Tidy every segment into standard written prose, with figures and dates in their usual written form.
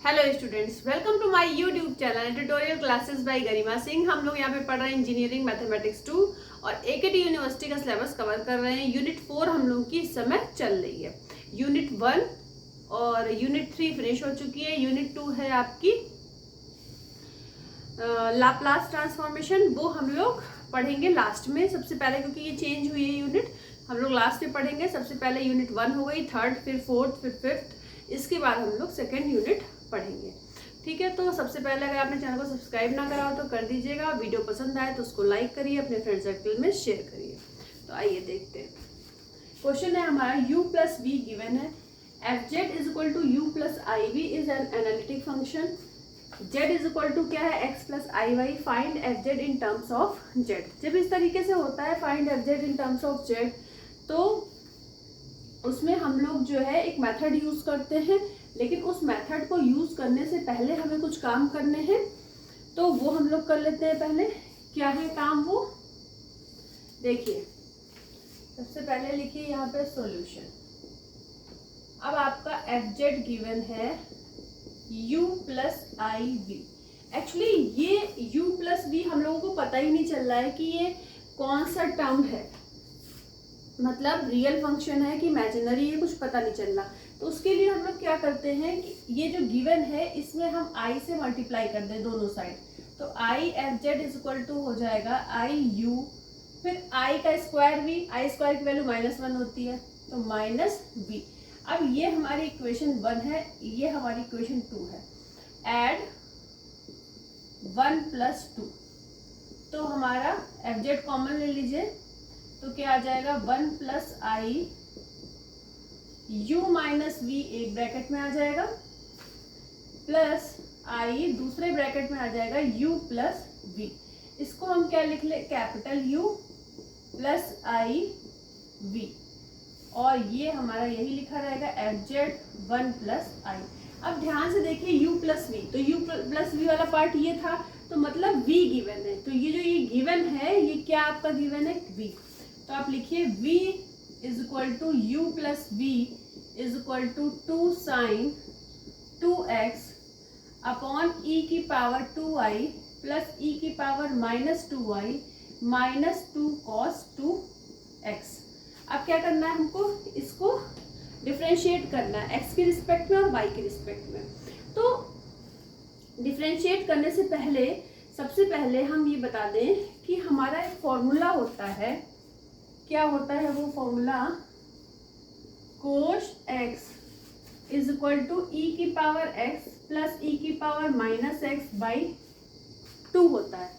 Hello students, welcome to my YouTube channel tutorial classes by Garima Singh. हम लोग यहाँ पे पढ़ रहे हैं इंजीनियरिंग मैथमेटिक्स 2 और एकेटी यूनिवर्सिटी का सिलेबस कवर कर रहे हैं। यूनिट 4 हम लोग की इस समय चल रही है। यूनिट 1 और यूनिट 3 फिनिश हो चुकी है। यूनिट 2 है आपकी लाप्लास ट्रांसफॉर्मेशन, वो हम लोग पढ़ेंगे लास्ट में। सबसे पहले क्योंकि ये चेंज हुई है यूनिट, हम लोग लास्ट में पढ़ेंगे। सबसे पहले यूनिट 1 हो गई, थर्ड, फिर फोर्थ, फिर फिफ्थ, इसके बाद हम लोग सेकेंड यूनिट पढ़ेंगे। ठीक है, तो सबसे पहले अगर आपने चैनल को सब्सक्राइब ना करा हो तो कर दीजिएगा। वीडियो पसंद आए तो उसको लाइक करिए, अपने फ्रेंड सर्कल में शेयर करिए। तो आइए देखते हैं। क्वेश्चन है हमारा u प्लस वी गिवन है। F Z is equal to u plus i v is an analytic function. z is equal to क्या है, x plus i y. Find f z in terms of z। जब इस तरीके से होता है find f z in terms of z, तो उसमें हम लोग जो है एक मेथड यूज करते हैं, लेकिन उस मेथड को यूज करने से पहले हमें कुछ काम करने हैं, तो वो हम लोग कर लेते हैं। पहले क्या है काम, वो देखिए। सबसे पहले लिखिए यहाँ पे सॉल्यूशन। अब आपका एफ जेड गिवन है u plus i v. Actually ये u प्लस वी हम लोगों को पता ही नहीं चल रहा है कि ये कौन सा टर्म है, मतलब रियल फंक्शन है कि इमेजिनरी, ये कुछ पता नहीं चल रहा। तो उसके लिए हम लोग क्या करते हैं कि ये जो गिवन है इसमें हम i से मल्टीप्लाई कर दें दोनों साइड। तो i एफ जेड इज इक्वल टू हो जाएगा i u, फिर i का स्क्वायर भी, i स्क्वायर की वैल्यू -1 होती है, तो माइनस v। अब ये हमारी इक्वेशन 1 है, ये हमारी इक्वेशन 2 है। एड 1 प्लस 2, तो हमारा एफ जेड कॉमन ले लीजिए, तो क्या आ जाएगा 1 plus i u minus v एक ब्रैकेट में आ जाएगा, प्लस आई दूसरे ब्रैकेट में आ जाएगा u प्लस वी। इसको हम क्या लिख ले, capital U plus i v, और ये हमारा यही लिखा रहेगा एफ जेड 1 प्लस आई। अब ध्यान से देखिए u प्लस वी, तो u प्लस वी वाला पार्ट ये था, तो मतलब v गिवन है। तो ये जो ये गिवन है, ये क्या आपका गिवन है, v। तो आप लिखिए v is equal to u plus v is equal to 2 sine 2x upon e की पावर 2i प्लस e की power -2i minus 2 cos 2x। अब क्या करना है हमको, इसको डिफ्रेंशिएट करना है x के रिस्पेक्ट में और y के रिस्पेक्ट में। तो डिफ्रेंशिएट करने से पहले सबसे पहले हम ये बता दें कि हमारा एक फॉर्मूला होता है। क्या होता है वो formula, cosh x is equal to e की पावर x प्लस e की पावर -x बाई 2 होता है।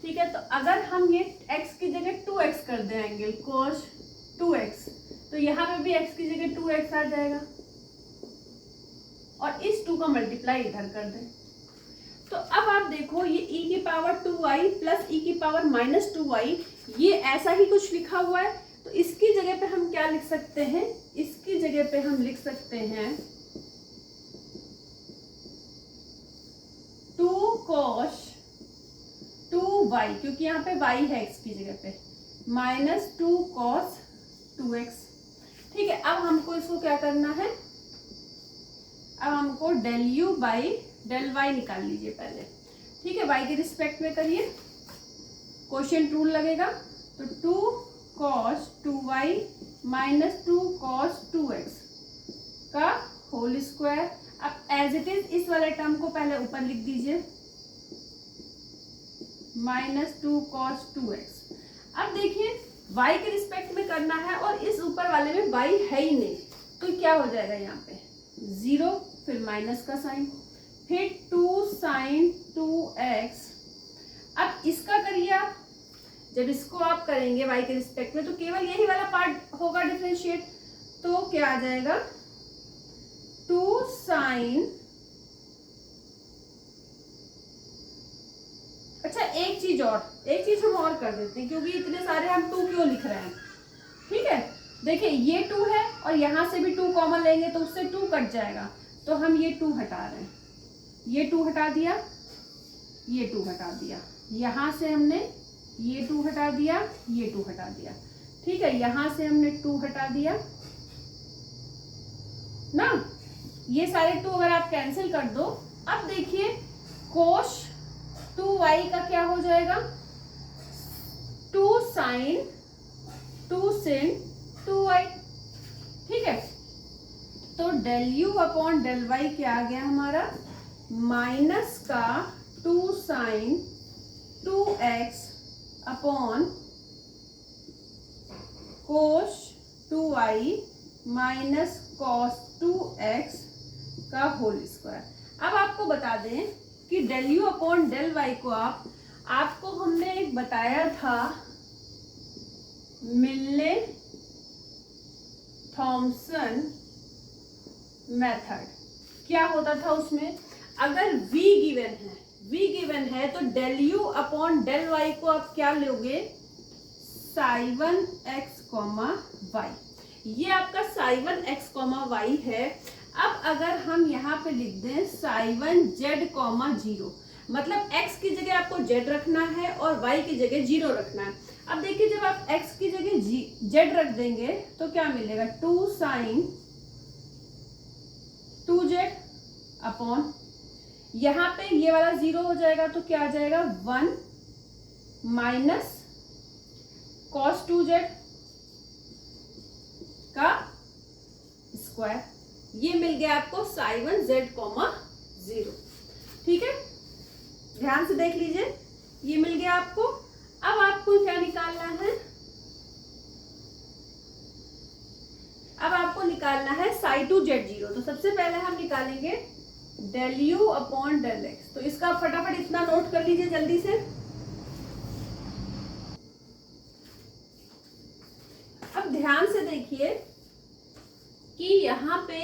ठीक है, तो अगर हम ये x की जगह 2x कर देंगे, कोश 2x, तो यहाँ पे भी x की जगह 2x आ जाएगा, और इस 2 का मल्टीप्लाई इधर कर दें। तो अब आप देखो ये e की पावर 2i प्लस e की पावर -2i, ये ऐसा ही कुछ लिखा हुआ है। तो इसकी जगह पे हम क्या लिख सकते हैं, इसकी जगह पे हम लिख सकते हैं 2 cos 2y, क्योंकि यहाँ पे y है x की जगह पे, -2 cos 2x। ठीक है, अब हमको इसको क्या करना है, अब हमको del u by del y निकाल लीजिए पहले। ठीक है, y के रिस्पेक्ट में करिए, क्वोशिएंट रूल लगेगा, तो 2 cos 2y minus 2 cos 2x का होल स्क्वायर। अब एज इट इज इस वाले टर्म को पहले ऊपर लिख दीजिए, -2 cos 2x। अब देखिए y के रिस्पेक्ट में करना है और इस ऊपर वाले में y है ही नहीं, तो क्या हो जाएगा यहाँ पे 0, फिर माइनस का साइन, फिर 2 साइन 2x। अब इसका करिए आप, जब इसको आप करेंगे y के रिस्पेक्ट में, तो केवल यही वाला पार्ट होगा डिफरेंशिएट, तो क्या आ जाएगा 2 साइन। अच्छा, एक चीज हम और कर देते हैं, क्योंकि इतने सारे हम 2 क्यों लिख रहे हैं। ठीक है, देखिए ये 2 है और यहां से भी 2 कॉमन लेंगे तो उससे 2 कट जाएगा, तो हम ये 2 हटा रहे हैं, ये 2 हटा दिया, ये 2 हटा दिया, यहां से हमने ये 2 हटा दिया, ये 2 हटा दिया। ठीक है, यहां से हमने 2 हटा दिया ना, ये सारे 2 अगर आप कैंसिल कर दो अब देखिए कोश 2y का क्या हो जाएगा, 2 sin 2 sin 2y। ठीक है, तो del u upon del y क्या आ गया हमारा, माइनस का 2 sin 2x अपॉन कोश 2y माइनस कॉस 2x का होल स्क्वायर। अब आपको बता दें कि del u upon del y को आपको हमने एक बताया था मिलने थॉमसन मेथड। क्या होता था उसमें, अगर v गिवन है तो del u upon del y को आप क्या लोगे, साई 1x कॉमा वाई। ये आपका साई 1x कॉमा वाई है। अब अगर हम यहाँ पे लिख दें साई 1z कॉमा 0, मतलब x की जगह आपको z रखना है और y की जगह 0 रखना है। अब देखिए जब आप x की जगह z रख देंगे तो क्या मिलेगा, 2 sin 2z अपॉन यहाँ पे ये वाला 0 हो जाएगा तो क्या आ जाएगा 1 माइनस कॉस 2z का स्क्वायर। ये मिल गया आपको साई 1z कॉमा 0। ठीक है, ध्यान से देख लीजिए, ये मिल गया आपको। अब आपको क्या निकालना है, अब आपको निकालना है साई 2z 0। तो सबसे पहले हम निकालेंगे del u upon del x. तो इसका फटाफट इतना नोट कर लीजिए जल्दी से। अब ध्यान से देखिए कि यहाँ पे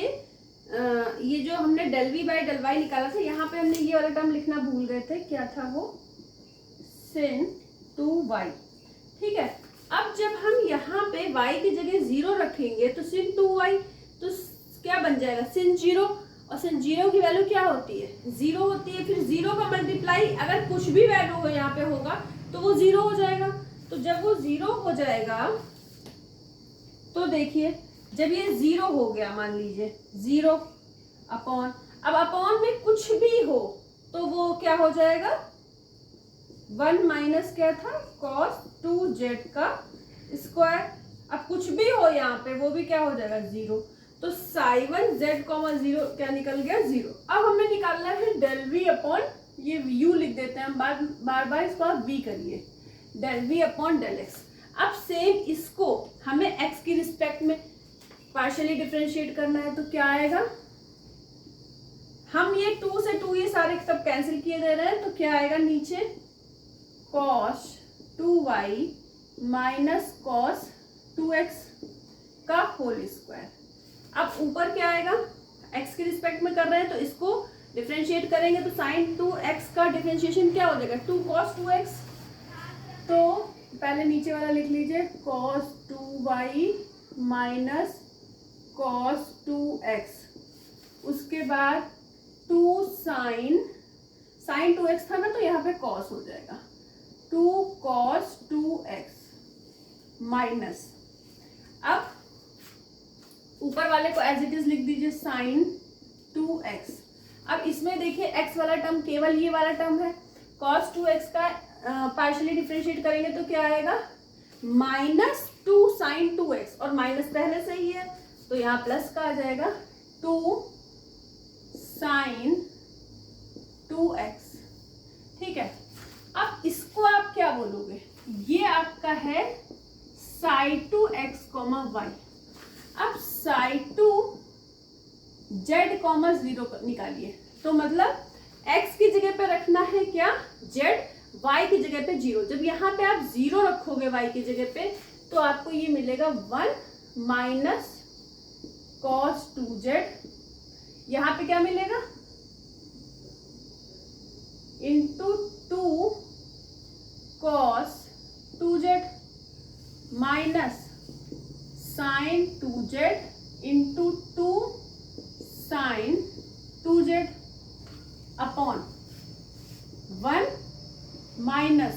ये जो हमने del v by del y निकाला था, यहाँ पे हमने ये वाला टर्म लिखना भूल गए थे, क्या था वो, sin 2y। ठीक है, अब जब हम यहाँ पे y की जगह 0 रखेंगे तो sin 2y तो क्या बन जाएगा, sin 0। और sin 0 की वैल्यू क्या होती है, 0 होती है। फिर 0 का मल्टीप्लाई अगर कुछ भी वैल्यू हो यहाँ पे होगा तो वो 0 हो जाएगा। तो जब वो 0 हो जाएगा तो देखिए जब ये 0 हो गया, मान लीजिए 0 अपॉन, अब अपॉन में कुछ भी हो तो वो क्या हो जाएगा, 1 माइनस क्या था, cos 2z का स्क्वायर। अब कुछ भी हो यहाँ पे वो भी क्या हो जाएगा 0। तो साई 1z कॉमा 0 क्या निकल गया 0। अब हमें निकालना है डेल v अपॉन, ये u लिख देते हैं हम, बार बार इसको आप v करिए, del v upon del x। अब सेम इसको हमें x की रिस्पेक्ट में पार्शियली डिफरेंशिएट करना है तो क्या आएगा, हम ये 2 से 2 ये सारे सब कैंसिल किए दे रहे हैं तो क्या आएगा नीचे, cos 2y minus cos 2x का होल स्क्वायर। अब ऊपर क्या आएगा, x के रिस्पेक्ट में कर रहे हैं तो इसको डिफरेंशिएट करेंगे तो sin 2x का डिफरेंशिएशन क्या हो जाएगा, 2 cos 2x। तो पहले नीचे वाला लिख लीजिए, cos 2y minus cos 2x, उसके बाद 2 sin 2x था ना तो यहाँ पे cos हो जाएगा, 2 cos 2x माइनस, अब ऊपर वाले को एज इट इज लिख दीजिए sin 2x। अब इसमें देखिए x वाला टर्म केवल ये वाला टर्म है, cos 2x का पार्शियली डिफरेंशिएट करेंगे तो क्या आएगा, माइनस 2 sin 2x, और माइनस पहले से ही है तो यहाँ प्लस का आ जाएगा 2 sin 2x। ठीक है, अब इसको आप क्या बोलोगे, ये आपका है साई 2x कॉमा वाई। अब साई 2z कॉमा 0 निकालिए, तो मतलब x की जगह पे रखना है क्या, z, y की जगह पे 0। जब यहाँ पे आप 0 रखोगे y की जगह पे तो आपको ये मिलेगा 1 माइनस cos 2z, यहाँ पे क्या मिलेगा, into 2 cos 2z minus sin 2z into 2 sin 2z upon 1 minus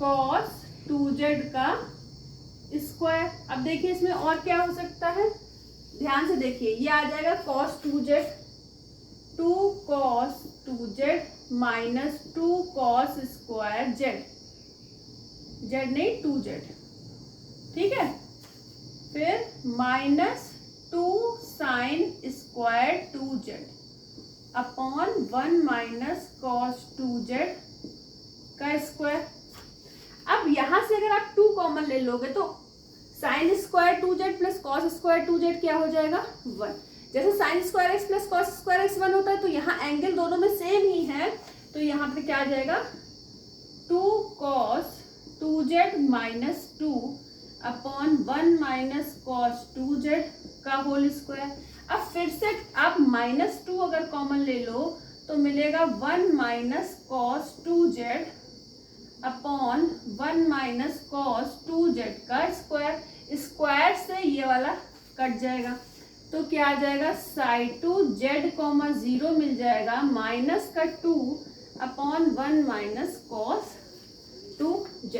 cos 2z का स्क्वायर। अब देखिए इसमें और क्या हो सकता है, ध्यान से देखिए, ये आ जाएगा cos 2z 2 cos 2z minus 2 cos square z, z नहीं 2z, ठीक है। फिर minus 2 sine square 2z upon 1 minus cos 2z का स्क्वायर। अब यहां से अगर आप 2 कॉमन ले लोगे तो sine square 2z plus cos square 2z क्या हो जाएगा 1। जैसे sine square x plus cos square x 1 होता है, तो यहाँ एंगल दोनों में सेम ही है, तो यहाँ पे क्या आ जाएगा 2 cos 2z minus 2 upon 1 minus cos 2z का होल स्क्वायर। अब फिर से आप -2 अगर कॉमन ले लो तो मिलेगा 1 minus cos 2z upon 1 minus cos 2z का स्क्वायर। स्क्वायर से ये वाला कट जाएगा, तो क्या आ जाएगा साइड 2 z, 0 मिल जाएगा माइनस का 2 अपॉन 1 माइनस कॉस 2z।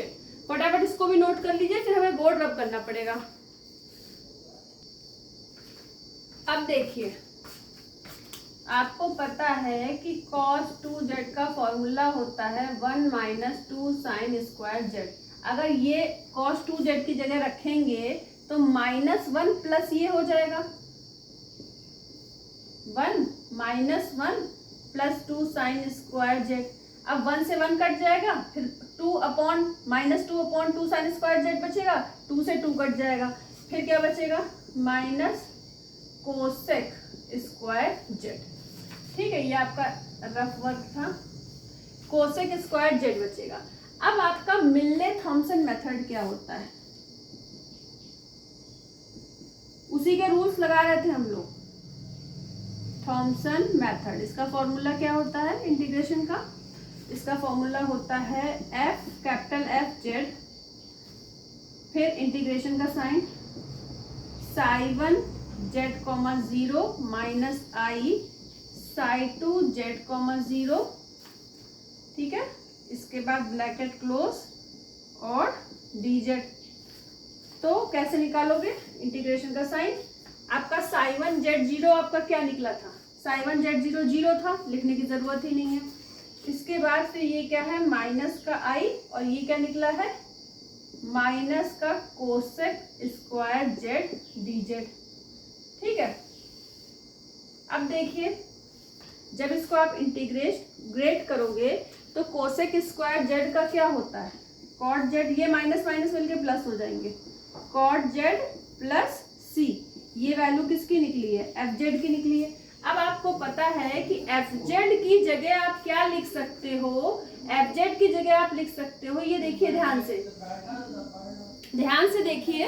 फटाफट इसको भी नोट कर लीजिए, फिर हमें बोर्ड रब करना पड़ेगा। अब देखिए, आपको पता है कि cos 2z का फॉर्मूला होता है 1 माइनस 2 साइन स्क्वायर z। अगर ये cos 2z की जगह रखेंगे तो -1 प्लस ये हो जाएगा 1 minus 1 plus 2 sine square z। अब 1 से 1 कट जाएगा, फिर 2 upon -2 upon 2 sine square z बचेगा, 2 से 2 कट जाएगा, फिर क्या बचेगा माइनस कोसेक स्क्वायर z। ठीक है, ये आपका रफ वर्क था। कोसेक स्क्वायर z बचेगा। अब आपका मिलने थॉमसन मेथड क्या होता है, उसी के रूल्स लगा रहे थे हम लोग। थॉमसन मेथड, इसका फॉर्मूला क्या होता है इंटीग्रेशन का, इसका फॉर्मूला होता है f कैपिटल F z, फिर इंटीग्रेशन का sine psi 1 z, 0 minus i psi 2 z, 0, ठीक है। इसके बाद ब्रैकेट क्लोज और dz। तो कैसे निकालोगे इंटीग्रेशन का साइन, आपका साई 1 z, 0 आपका क्या निकला था, साई 1 z, 0 0 था, लिखने की जरूरत ही नहीं है। इसके बाद फिर ये क्या है माइनस का i, और ये क्या निकला है माइनस का कोसेक स्क्वायर z dz, ठीक है। अब देखिए, जब इसको आप इंटीग्रेट करोगे तो कोसेक स्क्वायर z का क्या होता है कॉट z, ये माइनस माइनस मिलके प्लस हो जाएंगे, कॉट z प्लस c। ये वैल्यू किसकी निकली है एफ जेड की निकली है। अब आपको पता है कि एफ जेड की जगह आप क्या लिख सकते हो, एफ जेड की जगह आप लिख सकते हो, ये देखिए ध्यान से देखिए।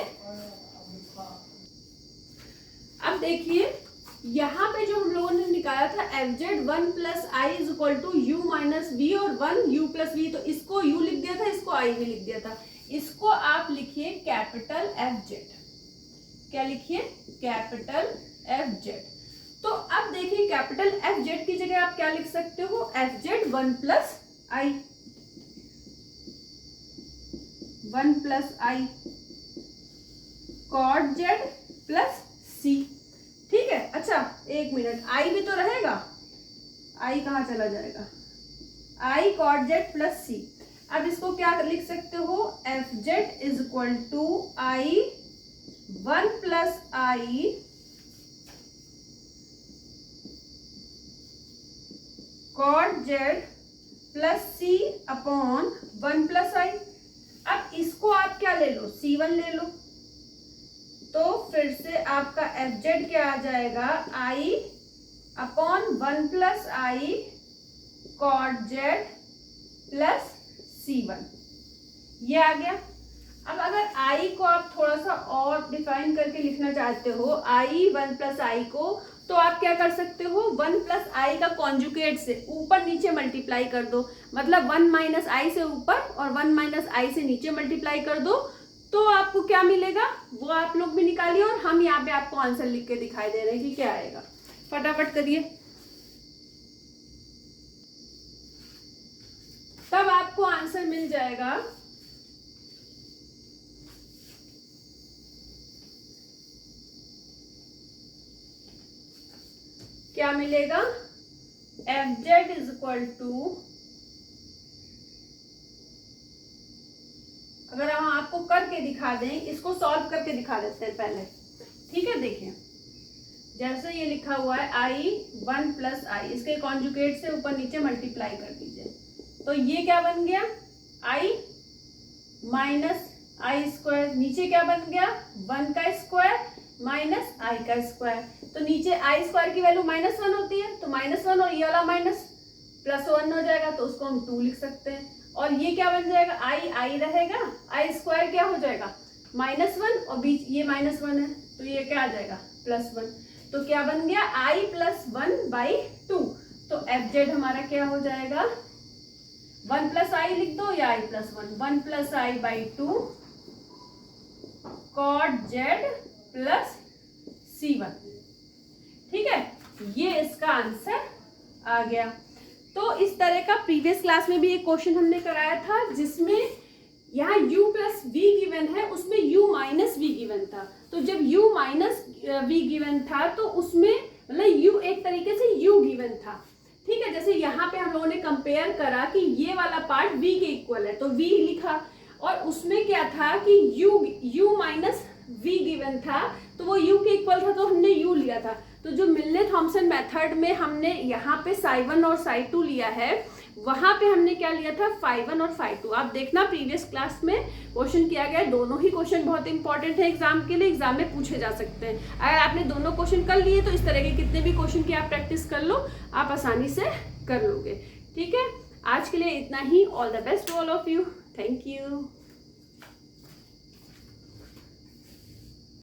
अब देखिए यहाँ पे जो हम लोगों ने निकाला था f Z 1 plus i is equal to u minus v और 1 यू प्लस वी, तो इसको यू लिख दिया था, इसको आई भी लिख दिया था। इसको आप लिखिए कैपिटल एफ जेड, क्या लिखिए कैपिटल एफ जेड। तो अब देखिए कैपिटल एफ जेड की जगह आप क्या लिख सकते हो, F Z 1 plus I, 1 plus I cot Z plus C, ठीक है। अच्छा एक मिनट, आई भी तो रहेगा, आई कहाँ चला जाएगा, I cot Z plus C. अब इसको क्या लिख सकते हो, F Z is equal to I 1 plus I cot Z plus C upon 1 plus I. अब इसको आप क्या ले लो, C1 ले लो, तो फिर से आपका एफ जेड क्या आ जाएगा, I upon 1 plus I cot Z plus C1, ये आ गया। अब अगर I को आप थोड़ा सा और डिफाइन करके लिखना चाहते हो, I 1 प्लस आई को, तो आप क्या कर सकते हो, 1 प्लस आई का कॉन्जुगेट से ऊपर नीचे मल्टीप्लाई कर दो, मतलब 1 माइनस आई से ऊपर और 1 माइनस आई से नीचे मल्टीप्लाई कर दो, तो आपको क्या मिलेगा वो आप लोग भी निकालिए, और हम यहाँ पे आपको आंसर लिख के दिखाई दे रहे हैं कि क्या आएगा। फटाफट करिए, तब आपको आंसर मिल जाएगा। क्या मिलेगा, f Z is equal to, अगर हम आपको करके दिखा दें, इसको सॉल्व करके दिखा देते हैं पहले, ठीक है। देखिए जैसे ये लिखा हुआ है आई 1 प्लस आई, इसके कॉन्जुगेट से ऊपर नीचे मल्टीप्लाई कर दीजिए, तो ये क्या बन गया आई माइनस आई स्क्वायर, नीचे क्या बन गया 1 का स्क्वायर माइनस आई का स्क्वायर, तो नीचे आई स्क्वायर की वैल्यू -1 होती है, तो -1 और ये वाला माइनस +1 हो जाएगा, तो उसको हम 2 लिख सकते हैं। और ये क्या बन जाएगा आई रहेगा, आई स्क्वायर क्या हो जाएगा -1 और बीच ये -1 है, तो ये क्या आ जाएगा +1, तो क्या बन गया i + 1/2। तो एफ जेड हमारा क्या हो जाएगा 1 + i लिख दो या i + 1, 1 + i/2 cot z + c1, ठीक है, ये इसका आंसर आ गया। तो इस तरह का प्रीवियस क्लास में भी एक क्वेश्चन हमने कराया था, जिसमें यहाँ u + v गिवन है, उसमें u - v गिवन था, तो जब u - v गिवन था तो उसमें मतलब u एक तरीके से u गिवन था, ठीक है। जैसे यहाँ पे हम लोगों ने कंपेयर करा कि ये वाला पार्ट v के इक्वल है, तो v लिखा, और उसमें क्या था कि u - v गिवन था, तो वो u के इक्वल था, तो हमने u लिया था। तो जो मिलने थॉमसन मेथड में हमने यहाँ पे psi1 और psi2 लिया है, वहां पे हमने क्या लिया था phi1 और phi2। आप देखना प्रीवियस क्लास में क्वेश्चन किया गया, दोनों ही क्वेश्चन बहुत इंपॉर्टेंट है एग्जाम के लिए, एग्जाम में पूछे जा सकते हैं। अगर आपने दोनों क्वेश्चन कर लिए तो इस तरह के कितने भी क्वेश्चन की आप प्रैक्टिस कर लो, आप आसानी से कर लोगे, ठीक है। आज के लिए इतना ही। All the best to all of you, thank you.